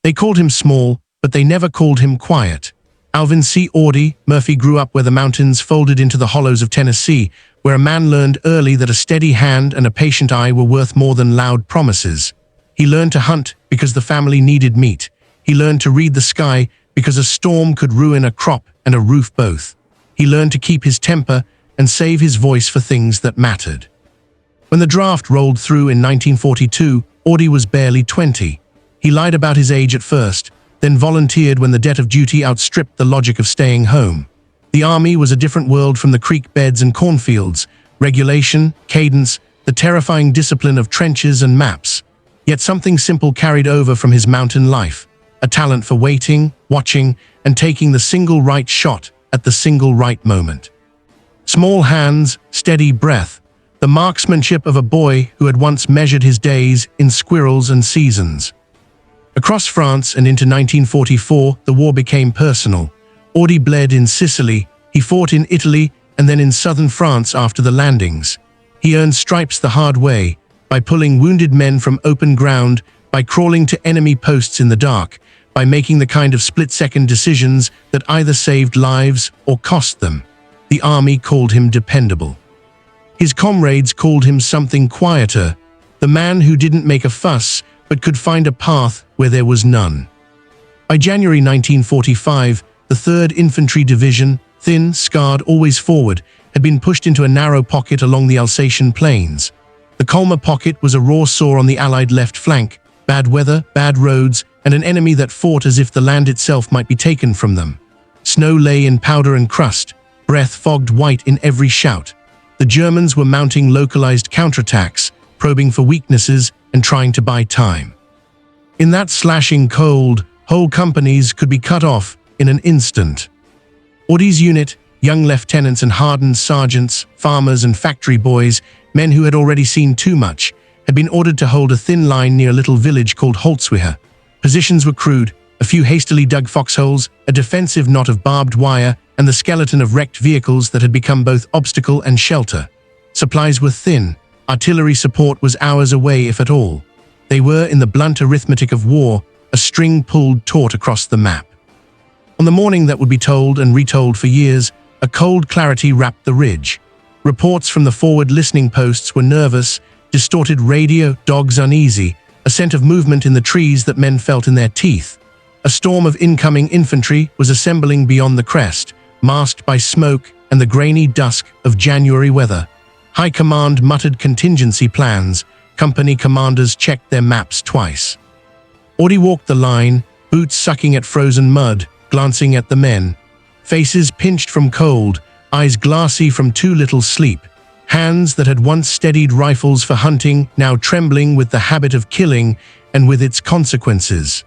They called him small, but they never called him quiet. Alvin C. Audie Murphy grew up where the mountains folded into the hollows of Tennessee, where a man learned early that a steady hand and a patient eye were worth more than loud promises. He learned to hunt because the family needed meat. He learned to read the sky because a storm could ruin a crop and a roof both. He learned to keep his temper and save his voice for things that mattered. When the draft rolled through in 1942, Audie was barely 20. He lied about his age at first, then volunteered when the debt of duty outstripped the logic of staying home. The army was a different world from the creek beds and cornfields, regulation, cadence, the terrifying discipline of trenches and maps. Yet something simple carried over from his mountain life, a talent for waiting, watching, and taking the single right shot at the single right moment. Small hands, steady breath, the marksmanship of a boy who had once measured his days in squirrels and seasons. Across France and into 1944, the war became personal. Audie bled in Sicily, he fought in Italy, and then in southern France after the landings. He earned stripes the hard way, by pulling wounded men from open ground, by crawling to enemy posts in the dark, by making the kind of split-second decisions that either saved lives or cost them. The army called him dependable. His comrades called him something quieter, the man who didn't make a fuss but could find a path where there was none. By January 1945, the 3rd Infantry Division, thin, scarred, always forward, had been pushed into a narrow pocket along the Alsatian plains. The Colmar pocket was a raw sore on the Allied left flank, bad weather, bad roads, and an enemy that fought as if the land itself might be taken from them. Snow lay in powder and crust, breath fogged white in every shout. The Germans were mounting localized counterattacks, probing for weaknesses and trying to buy time. In that slashing cold, whole companies could be cut off in an instant. Audie's unit, young lieutenants and hardened sergeants, farmers and factory boys, men who had already seen too much, had been ordered to hold a thin line near a little village called Holzwihr. Positions were crude, a few hastily dug foxholes, a defensive knot of barbed wire, and the skeleton of wrecked vehicles that had become both obstacle and shelter. Supplies were thin, artillery support was hours away if at all. They were, in the blunt arithmetic of war, a string pulled taut across the map. On the morning that would be told and retold for years, a cold clarity wrapped the ridge. Reports from the forward listening posts were nervous, distorted radio, dogs uneasy, a scent of movement in the trees that men felt in their teeth. A storm of incoming infantry was assembling beyond the crest, masked by smoke and the grainy dusk of January weather. High Command muttered contingency plans. Company commanders checked their maps twice. Audie walked the line, boots sucking at frozen mud, glancing at the men. Faces pinched from cold, eyes glassy from too little sleep. Hands that had once steadied rifles for hunting, now trembling with the habit of killing and with its consequences.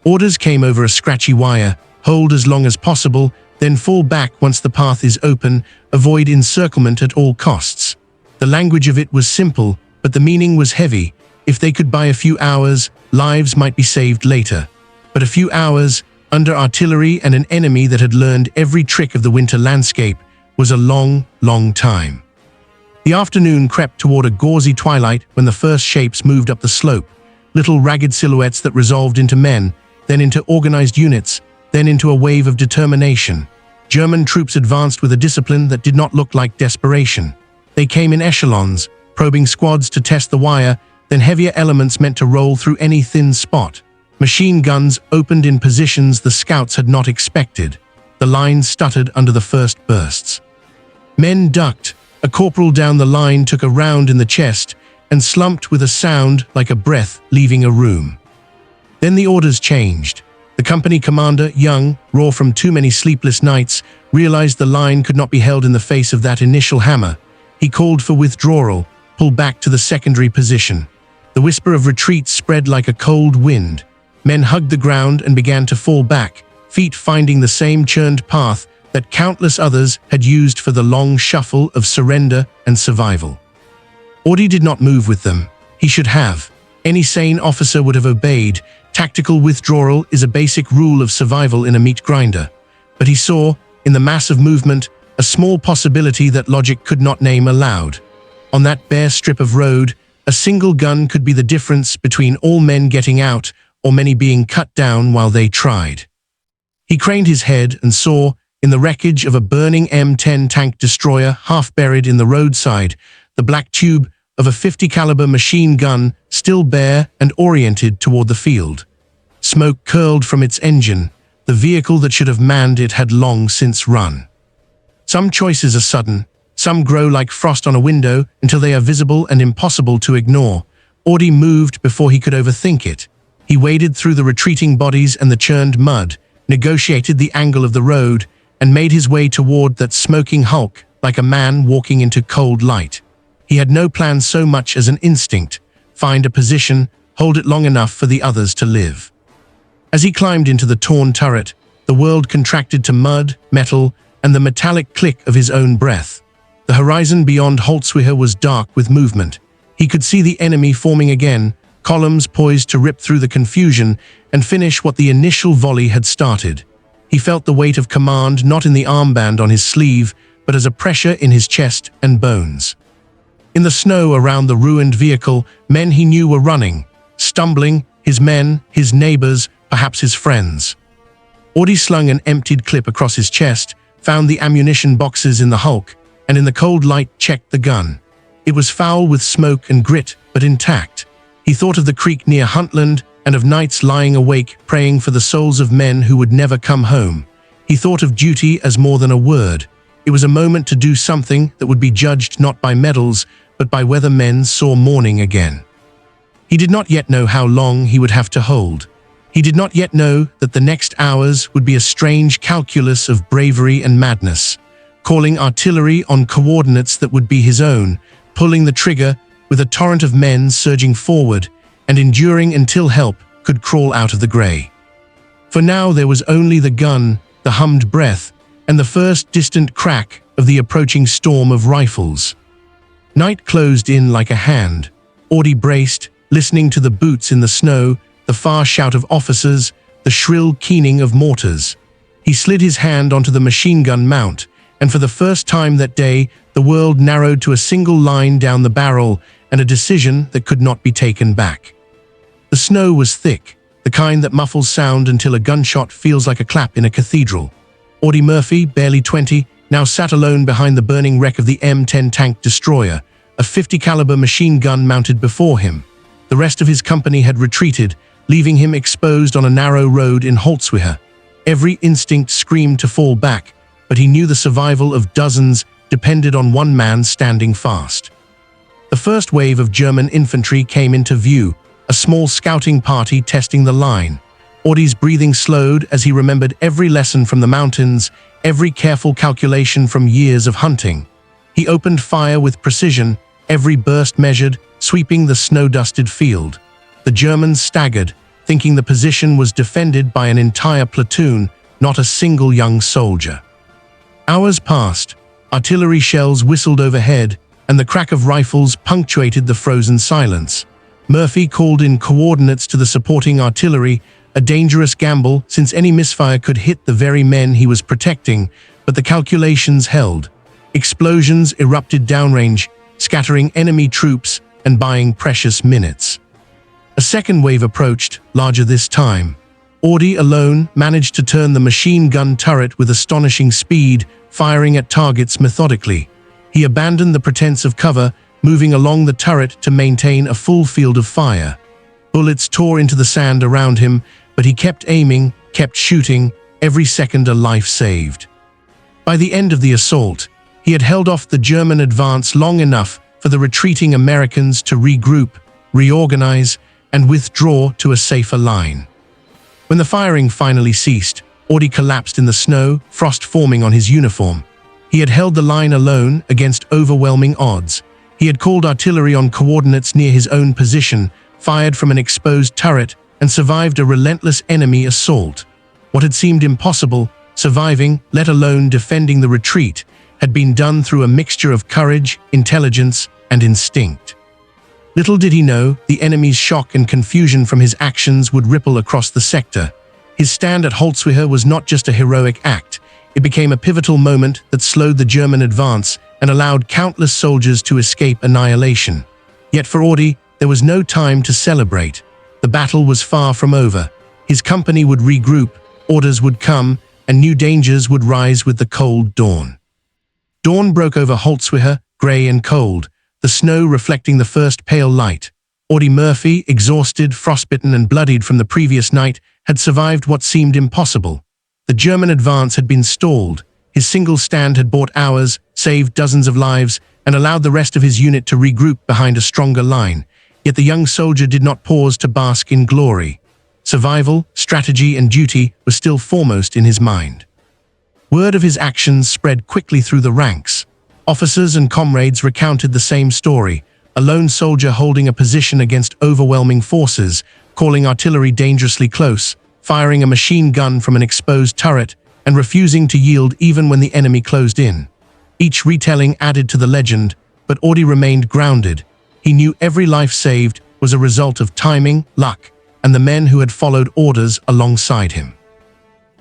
Orders came over a scratchy wire: hold as long as possible, then fall back once the path is open, avoid encirclement at all costs. The language of it was simple, but the meaning was heavy. If they could buy a few hours, lives might be saved later. But a few hours, under artillery and an enemy that had learned every trick of the winter landscape, was a long, long time. The afternoon crept toward a gauzy twilight when the first shapes moved up the slope, little ragged silhouettes that resolved into men, then into organized units, then into a wave of determination. German troops advanced with a discipline that did not look like desperation. They came in echelons, probing squads to test the wire, then heavier elements meant to roll through any thin spot. Machine guns opened in positions the scouts had not expected. The line stuttered under the first bursts. Men ducked. A corporal down the line took a round in the chest and slumped with a sound like a breath leaving a room. Then the orders changed. The company commander, young, raw from too many sleepless nights, realized the line could not be held in the face of that initial hammer. He called for withdrawal, pull back to the secondary position. The whisper of retreat spread like a cold wind. Men hugged the ground and began to fall back, feet finding the same churned path that countless others had used for the long shuffle of surrender and survival. Audie did not move with them. He should have. Any sane officer would have obeyed. Tactical withdrawal is a basic rule of survival in a meat grinder. But he saw, in the mass of movement, a small possibility that logic could not name aloud. On that bare strip of road, a single gun could be the difference between all men getting out or many being cut down while they tried. He craned his head and saw, in the wreckage of a burning M10 tank destroyer half buried in the roadside, the black tube of a 50 caliber machine gun still bare and oriented toward the field. Smoke curled from its engine. The vehicle that should have manned it had long since run. Some choices are sudden. Some grow like frost on a window until they are visible and impossible to ignore. Audie moved before he could overthink it. He waded through the retreating bodies and the churned mud, negotiated the angle of the road, and made his way toward that smoking hulk like a man walking into cold light. He had no plan so much as an instinct: find a position, hold it long enough for the others to live. As he climbed into the torn turret, the world contracted to mud, metal, and the metallic click of his own breath. The horizon beyond Holzwihr was dark with movement. He could see the enemy forming again, columns poised to rip through the confusion and finish what the initial volley had started. He felt the weight of command not in the armband on his sleeve, but as a pressure in his chest and bones. In the snow around the ruined vehicle, men he knew were running, stumbling, his men, his neighbors, perhaps his friends. Audie slung an emptied clip across his chest, found the ammunition boxes in the hulk, and in the cold light checked the gun. It was foul with smoke and grit, but intact. He thought of the creek near Huntland and of nights lying awake praying for the souls of men who would never come home. He thought of duty as more than a word. It was a moment to do something that would be judged not by medals, but by whether men saw morning again. He did not yet know how long he would have to hold. He did not yet know that the next hours would be a strange calculus of bravery and madness, calling artillery on coordinates that would be his own, pulling the trigger with a torrent of men surging forward, and enduring until help could crawl out of the grey. For now there was only the gun, the hummed breath, and the first distant crack of the approaching storm of rifles. Night closed in like a hand. Audie braced, listening to the boots in the snow, the far shout of officers, the shrill keening of mortars. He slid his hand onto the machine gun mount, and for the first time that day, the world narrowed to a single line down the barrel and a decision that could not be taken back. The snow was thick, the kind that muffles sound until a gunshot feels like a clap in a cathedral. Audie Murphy, barely 20, now sat alone behind the burning wreck of the M10 tank destroyer, a 50 caliber machine gun mounted before him. The rest of his company had retreated, leaving him exposed on a narrow road in Holzwihr. Every instinct screamed to fall back, but he knew the survival of dozens depended on one man standing fast. The first wave of German infantry came into view, a small scouting party testing the line. Audie's breathing slowed as he remembered every lesson from the mountains, every careful calculation from years of hunting. He opened fire with precision, every burst measured, sweeping the snow-dusted field. The Germans staggered, thinking the position was defended by an entire platoon, not a single young soldier. Hours passed. Artillery shells whistled overhead, and the crack of rifles punctuated the frozen silence. Murphy called in coordinates to the supporting artillery, a dangerous gamble since any misfire could hit the very men he was protecting, but the calculations held. Explosions erupted downrange, scattering enemy troops and buying precious minutes. A second wave approached, larger this time. Audie alone managed to turn the machine gun turret with astonishing speed, firing at targets methodically. He abandoned the pretense of cover, moving along the turret to maintain a full field of fire. Bullets tore into the sand around him, but he kept aiming, kept shooting, every second a life saved. By the end of the assault, he had held off the German advance long enough for the retreating Americans to regroup, reorganize, and withdraw to a safer line. When the firing finally ceased, Audie collapsed in the snow, frost forming on his uniform. He had held the line alone against overwhelming odds. He had called artillery on coordinates near his own position, fired from an exposed turret, and survived a relentless enemy assault. What had seemed impossible, surviving, let alone defending the retreat, had been done through a mixture of courage, intelligence, and instinct. Little did he know, the enemy's shock and confusion from his actions would ripple across the sector. His stand at Holzwihr was not just a heroic act, it became a pivotal moment that slowed the German advance and allowed countless soldiers to escape annihilation. Yet for Audie, there was no time to celebrate. The The battle was far from over. His company would regroup, orders would come, and new dangers would rise with the cold dawn. Dawn broke over Holzwihr, grey and cold, the snow reflecting the first pale light. Audie Murphy, exhausted, frostbitten and bloodied from the previous night, had survived what seemed impossible. The German advance had been stalled. His single stand had bought hours, saved dozens of lives, and allowed the rest of his unit to regroup behind a stronger line. Yet the young soldier did not pause to bask in glory. Survival, strategy, and duty were still foremost in his mind. Word of his actions spread quickly through the ranks. Officers and comrades recounted the same story, a lone soldier holding a position against overwhelming forces, calling artillery dangerously close, firing a machine gun from an exposed turret, and refusing to yield even when the enemy closed in. Each retelling added to the legend, but Audie remained grounded. He knew every life saved was a result of timing, luck, and the men who had followed orders alongside him.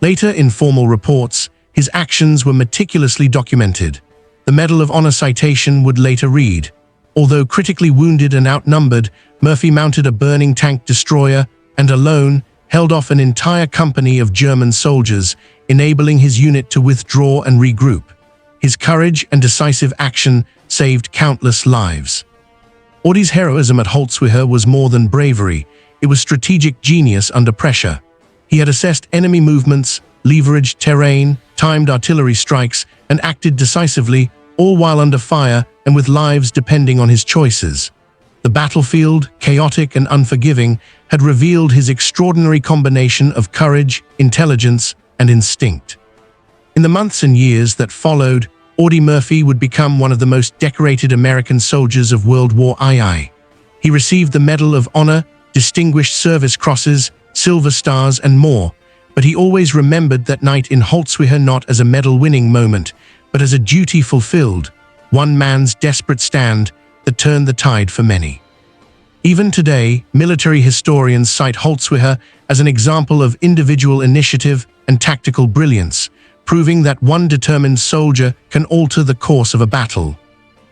Later, in formal reports, his actions were meticulously documented. The Medal of Honor citation would later read, "Although critically wounded and outnumbered, Murphy mounted a burning tank destroyer and alone held off an entire company of German soldiers, enabling his unit to withdraw and regroup. His courage and decisive action saved countless lives." Audie's heroism at Holzwihr was more than bravery, it was strategic genius under pressure. He had assessed enemy movements, leveraged terrain, timed artillery strikes, and acted decisively, all while under fire and with lives depending on his choices. The battlefield, chaotic and unforgiving, had revealed his extraordinary combination of courage, intelligence, and instinct. In the months and years that followed, Audie Murphy would become one of the most decorated American soldiers of World War II. He received the Medal of Honor, Distinguished Service Crosses, Silver Stars, and more, but he always remembered that night in Holzwihr not as a medal-winning moment, but as a duty fulfilled, one man's desperate stand that turned the tide for many. Even today, military historians cite Holzwihr as an example of individual initiative and tactical brilliance, proving that one determined soldier can alter the course of a battle.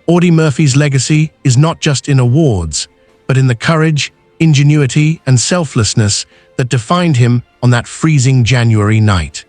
Audie Murphy's legacy is not just in awards, but in the courage, ingenuity, and selflessness that defined him on that freezing January night.